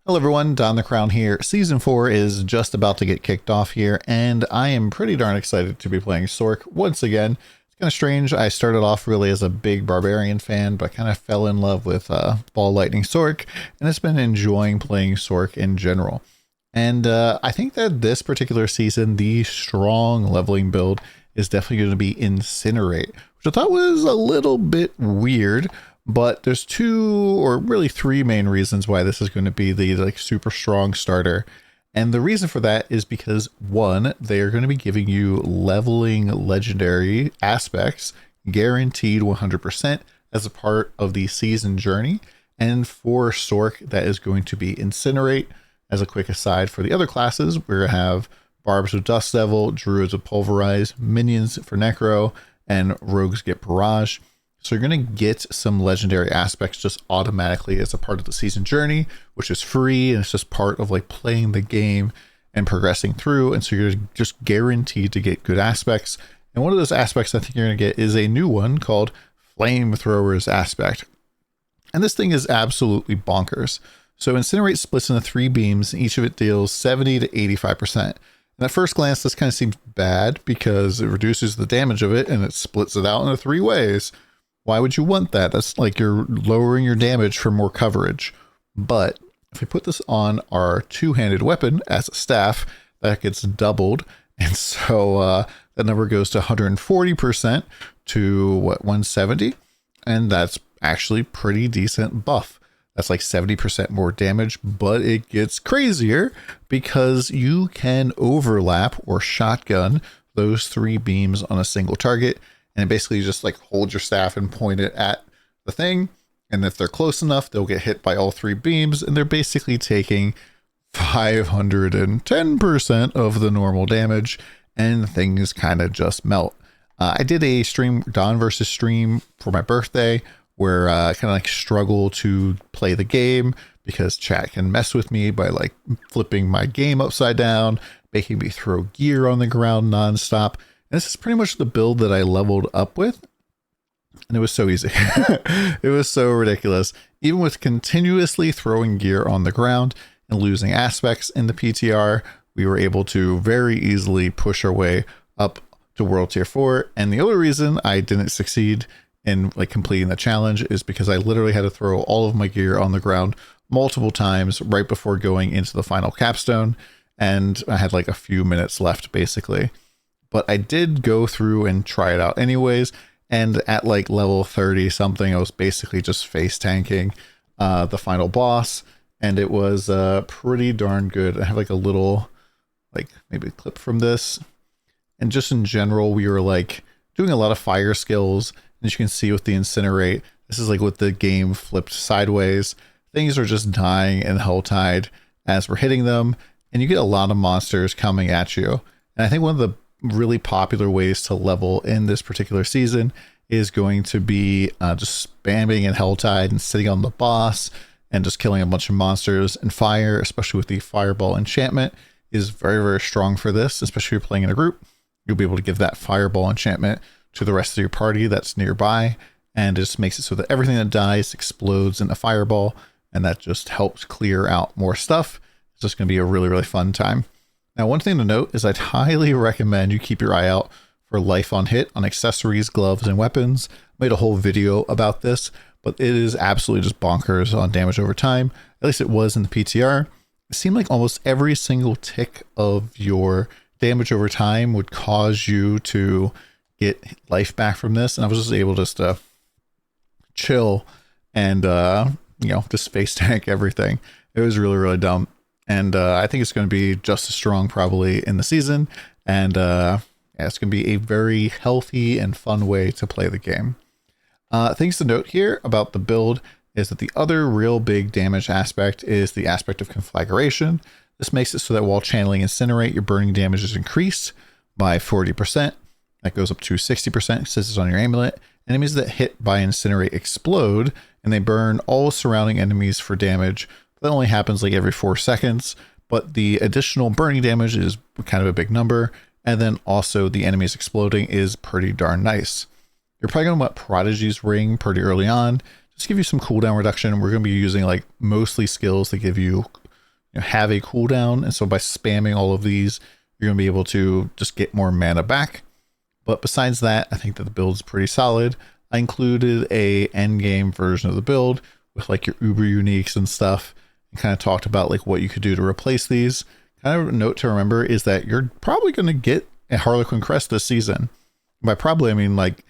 Hello everyone, DonTheCrown here. Season 4 is just about to get kicked off here, and I am pretty darn excited to be playing Sorc once again. It's kind of strange. I started off really as a big Barbarian fan, but I kind of fell in love with Ball Lightning Sorc, and it's been enjoying playing Sorc in general. And I think that this particular season, the strong leveling build is definitely going to be Incinerate, which I thought was a little bit weird. But there's two or really three main reasons why this is going to be the super strong starter. And the reason for that is because one, they are going to be giving you leveling legendary aspects guaranteed 100% as a part of the season journey. And for Sorc, that is going to be Incinerate. As a quick aside for the other classes, we're going to have Barbs with Dust Devil, Druids with Pulverize, Minions for Necro, and Rogues get Barrage. So you're going to get some legendary aspects just automatically as a part of the season journey, which is free, and it's just part of like playing the game and progressing through. And so you're just guaranteed to get good aspects. And one of those aspects I think you're going to get is a new one called Flamethrower Aspect. And this thing is absolutely bonkers. So Incinerate splits into 3 beams, and each of it deals 70 to 85%. And at first glance, this kind of seems bad because it reduces the damage of it and it splits it out into 3 ways. Why would you want that? That's like you're lowering your damage for more coverage. But if we put this on our two-handed weapon as a staff, that gets doubled. And so that number goes to 140% to what, 170? And that's actually pretty decent buff. That's like 70% more damage, but it gets crazier because you can overlap or shotgun those 3 beams on a single target. And basically just like hold your staff and point it at the thing. And if they're close enough, they'll get hit by all 3 beams. And they're basically taking 510% of the normal damage. And things kind of just melt. I did a stream, Dawn versus stream for my birthday, where I kind of like struggle to play the game because chat can mess with me by like flipping my game upside down, making me throw gear on the ground nonstop. And this is pretty much the build that I leveled up with. And it was so easy. It was so ridiculous. Even with continuously throwing gear on the ground and losing aspects in the PTR, we were able to very easily push our way up to World Tier 4. And the only reason I didn't succeed in like completing the challenge is because I literally had to throw all of my gear on the ground multiple times right before going into the final capstone. And I had like a few minutes left basically. But I did go through and try it out anyways. And at like level 30 something, I was basically just face tanking the final boss. And it was pretty darn good. I have like a little, like maybe a clip from this. And just in general, we were like doing a lot of fire skills. As you can see with the Incinerate, this is like with the game flipped sideways. Things are just dying in Helltide as we're hitting them. And you get a lot of monsters coming at you. And I think one of the really popular ways to level in this particular season is going to be just spamming in Helltide and sitting on the boss and just killing a bunch of monsters. And fire, especially with the fireball enchantment, is very, very strong for this, especially if you're playing in a group. You'll be able to give that fireball enchantment to the rest of your party that's nearby, and it just makes it so that everything that dies explodes in a fireball, and that just helps clear out more stuff. It's just going to be a really, really fun time. Now, one thing to note is I'd highly recommend you keep your eye out for life on hit on accessories, gloves, and weapons. I made a whole video about this, but it is absolutely just bonkers on damage over time. At least it was in the PTR. It seemed like almost every single tick of your damage over time would cause you to get life back from this. And I was just able just to chill and, just face tank everything. It was really, really dumb. And I think it's going to be just as strong probably in the season. And it's going to be a very healthy and fun way to play the game. Things to note here about the build is that the other real big damage aspect is the aspect of conflagration. This makes it so that while channeling Incinerate, your burning damage is increased by 40%. That goes up to 60% since it's on your amulet. Enemies that hit by Incinerate explode, and they burn all surrounding enemies for damage. That only happens like every 4 seconds, but the additional burning damage is kind of a big number. And then also the enemies exploding is pretty darn nice. You're probably going to want Prodigy's Ring pretty early on. Just give you some cooldown reduction. We're going to be using like mostly skills that give you have a cooldown. And so by spamming all of these, you're going to be able to just get more mana back. But besides that, I think that the build is pretty solid. I included a endgame version of the build with like your uber uniques and stuff, and kind of talked about like what you could do to replace these. Kind of a note to remember is that you're probably going to get a Harlequin Crest this season. By probably, I mean like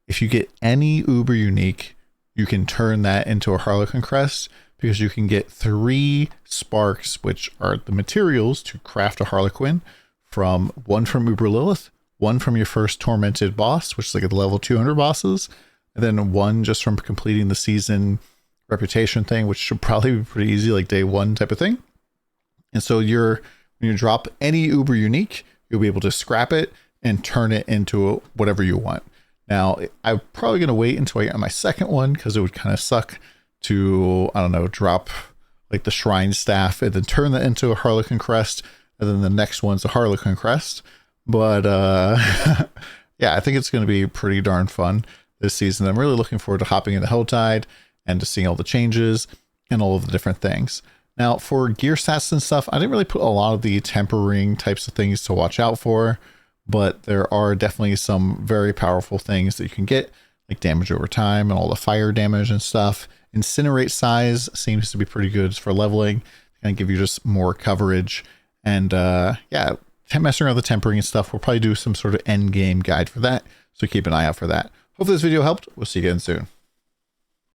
if you get any uber unique, you can turn that into a Harlequin Crest, because you can get 3 sparks, which are the materials to craft a Harlequin, from one from Uber Lilith, one from your first tormented boss, which is like a level 200 bosses, and then one just from completing the season reputation thing, which should probably be pretty easy, like day 1 type of thing. And so when you drop any uber unique, you'll be able to scrap it and turn it into whatever you want. Now, I'm probably going to wait until I get my second one, because it would kind of suck to, I don't know, drop like the shrine staff and then turn that into a Harlequin Crest, and then the next one's a Harlequin Crest. But yeah, I think it's going to be pretty darn fun this season. I'm really looking forward to hopping into Helltide and to seeing all the changes and all of the different things. Now, for gear stats and stuff, I didn't really put a lot of the tempering types of things to watch out for, but there are definitely some very powerful things that you can get, like damage over time and all the fire damage and stuff. Incinerate size seems to be pretty good for leveling, and give you just more coverage. And yeah, messing around with the tempering and stuff. We'll probably do some sort of end game guide for that, so keep an eye out for that. Hopefully this video helped. We'll see you again soon.